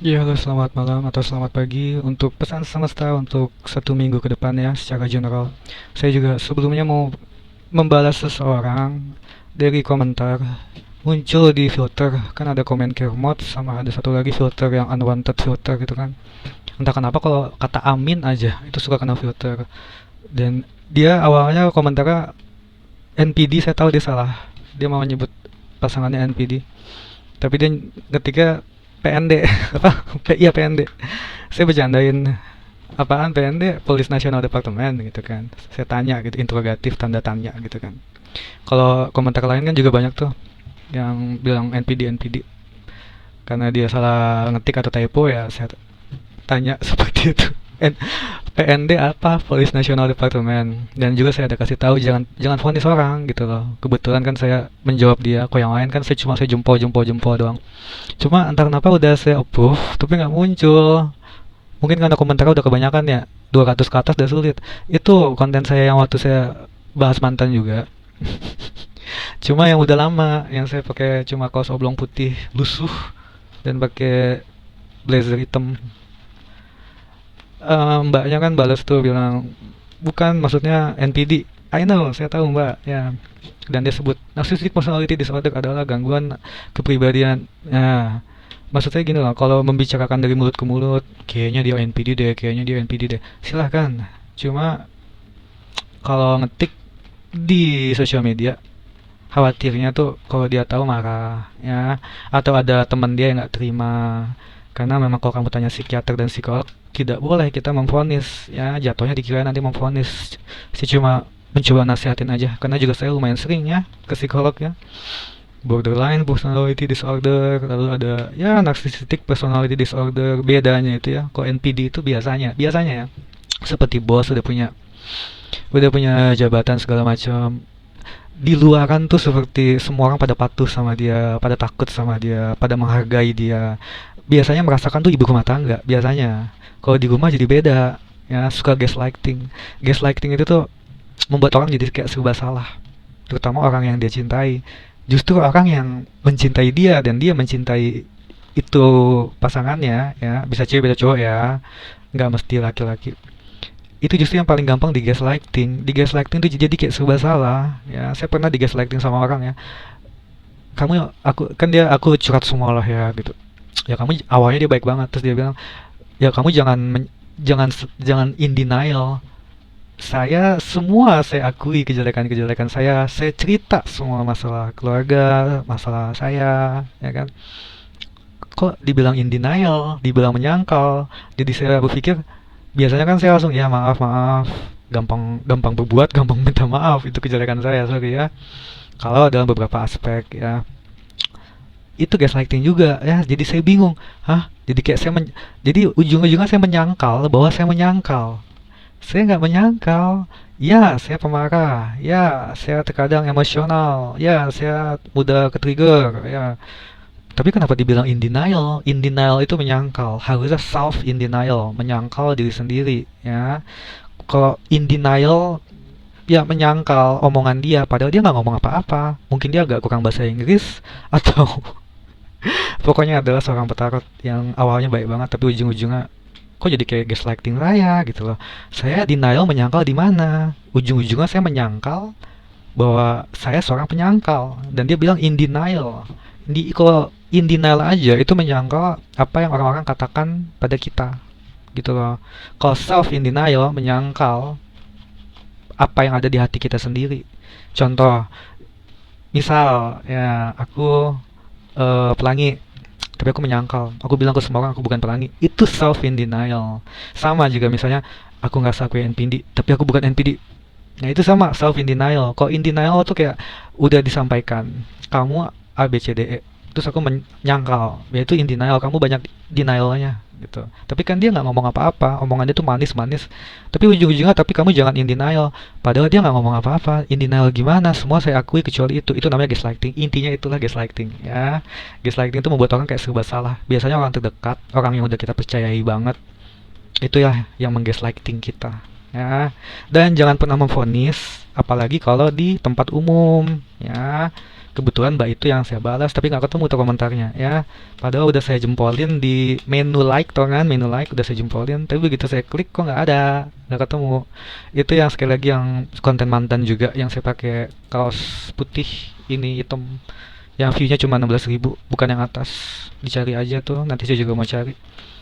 Ya, halo, selamat malam atau selamat pagi untuk pesan semesta untuk 1 minggu ke depan ya, secara general. Saya juga sebelumnya mau membalas seseorang dari komentar muncul di filter, kan ada komen care mode sama ada satu lagi filter yang unwanted filter gitu kan. Entah kenapa kalau kata amin aja itu suka kena filter. Dan dia awalnya komentarnya NPD, saya tahu dia salah. Dia mau nyebut pasangannya NPD. Tapi dia ketika PND apa iya PND, saya bercandain apaan PND, Police National Department gitu kan, saya tanya gitu, interrogatif tanda tanya gitu kan. Kalau komentar lain kan juga banyak tuh yang bilang NPD NPD karena dia salah ngetik atau typo, ya saya tanya seperti itu. PND apa, Police National Department. Dan juga saya ada kasih tahu jangan jangan vonis orang gitu loh. Kebetulan kan saya menjawab dia, kok yang lain kan saya jempol jempol jempol doang. Cuma entah kenapa udah saya approve tapi nggak muncul. Mungkin karena komentarnya udah kebanyakan ya, 200 ke atas udah sulit. Itu konten saya yang waktu saya bahas mantan juga. Cuma yang udah lama, yang saya pakai cuma kaos oblong putih lusuh dan pakai blazer hitam. Mbaknya kan balas tuh bilang, bukan maksudnya NPD. I know, saya tahu mbak ya. Dan dia sebut narcissistic personality disorder adalah gangguan kepribadian. Nah, maksud saya gini loh, kalau membicarakan dari mulut ke mulut, kayaknya dia NPD deh, kayaknya dia NPD deh. Silahkan. Cuma kalau ngetik di sosial media, khawatirnya tuh kalau dia tahu marah, ya. Atau ada teman dia yang nggak terima. Karena memang kalau kamu tanya psikiater dan psikolog, tidak boleh kita memvonis, ya. Jatuhnya dikira nanti memvonis. Sih cuma mencoba nasihatin aja. Karena juga saya lumayan sering ya ke psikolog ya, borderline personality disorder, lalu ada ya narcissistic personality disorder. Bedanya itu ya, kalau NPD itu biasanya biasanya ya seperti bos, udah punya jabatan segala macam. Di luaran tuh seperti semua orang pada patuh sama dia, pada takut sama dia, pada menghargai dia. Biasanya merasakan tuh ibu rumah tangga biasanya. Kalau di rumah jadi beda, ya. Suka gaslighting. Gaslighting itu tuh membuat orang jadi kayak serba salah, terutama orang yang dia cintai. Justru orang yang mencintai dia dan dia mencintai itu pasangannya, ya, bisa cewek bisa cowok ya, nggak mesti laki-laki. Itu justru yang paling gampang di gaslighting. Di gaslighting itu jadi kayak serba salah, ya. Saya pernah di gaslighting sama orang ya. Aku curhat semua lah ya gitu. Ya kamu, awalnya dia baik banget, terus dia bilang, ya kamu jangan in denial. Saya akui kejelekan-kejelekan saya cerita semua masalah keluarga, masalah saya, ya kan. Kok dibilang in denial, dibilang menyangkal. Jadi saya berpikir, biasanya kan saya langsung ya maaf maaf, gampang gampang berbuat, gampang minta maaf, itu kejelekan saya, sorry ya. Kalau dalam beberapa aspek ya, itu gaslighting juga ya. Jadi saya bingung, jadi kayak jadi ujung-ujungnya saya menyangkal bahwa saya menyangkal. Saya nggak menyangkal. Ya, saya pemarah. Ya, saya terkadang emosional. Ya, saya mudah ke-trigger. Ya. Tapi kenapa dibilang in denial? In denial itu menyangkal. Harusnya self in denial, menyangkal diri sendiri. Ya, kalau in denial, ya menyangkal omongan dia, padahal dia nggak ngomong apa-apa. Mungkin dia agak kurang bahasa Inggris atau pokoknya adalah seorang petarot yang awalnya baik banget, tapi ujung-ujungnya kok jadi kayak gaslighting raya gitu loh. Saya denial menyangkal di mana? Ujung-ujungnya saya menyangkal bahwa saya seorang penyangkal dan dia bilang in denial. Kalau in denial aja itu menyangkal apa yang orang-orang katakan pada kita gitu loh. Kalau self in denial menyangkal apa yang ada di hati kita sendiri. Contoh, misal ya aku pelangi, tapi aku menyangkal, aku bilang ke semua orang aku bukan pelangi, itu self in denial. Sama juga misalnya aku ngerasa aku NPD tapi aku bukan NPD, nah itu sama self in denial. Kalau in denial tuh kayak udah disampaikan kamu A B C D E, terus aku menyangkal, ya itu in denial, kamu banyak denialnya gitu. Tapi kan dia nggak ngomong apa-apa, omongan dia tuh manis-manis, tapi ujung-ujungnya tapi kamu jangan in denial, padahal dia nggak ngomong apa-apa. In denial gimana, semua saya akui kecuali itu namanya gaslighting. Intinya itulah gaslighting ya. Gaslighting itu membuat orang kayak serba salah, biasanya orang terdekat, orang yang udah kita percayai banget, itu ya yang menggaslighting kita ya. Dan jangan pernah memvonis, apalagi kalau di tempat umum ya. Kebetulan mbak itu yang saya balas, tapi nggak ketemu tuh komentarnya ya. Padahal udah saya jempolin di menu like, tuh kan, menu like udah saya jempolin, tapi begitu saya klik kok nggak ada, nggak ketemu. Itu yang sekali lagi yang konten mantan juga, yang saya pakai kaos putih ini hitam, yang view-nya cuma 16.000, bukan yang atas. Dicari aja tuh, nanti saya juga mau cari.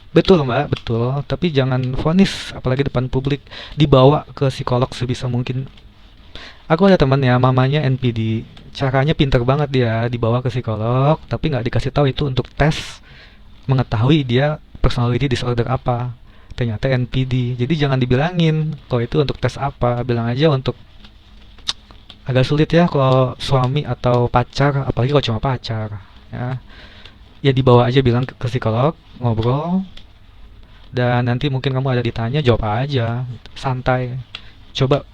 Betul mbak, betul. Tapi jangan vonis, apalagi depan publik. Dibawa ke psikolog sebisa mungkin. Aku ada teman ya, mamanya NPD. Caranya pinter banget dia, dibawa ke psikolog, tapi nggak dikasih tahu itu untuk tes mengetahui dia personality disorder apa. Ternyata NPD. Jadi jangan dibilangin kalau itu untuk tes apa, bilang aja untuk agak sulit ya kalau suami atau pacar, apalagi kalau cuma pacar. Ya, ya dibawa aja bilang ke psikolog, ngobrol, dan nanti mungkin kamu ada ditanya, jawab aja, santai. Coba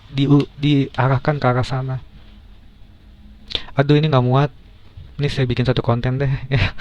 diarahkan ke arah sana. Aduh ini nggak muat. Ini saya bikin satu konten deh. Ya.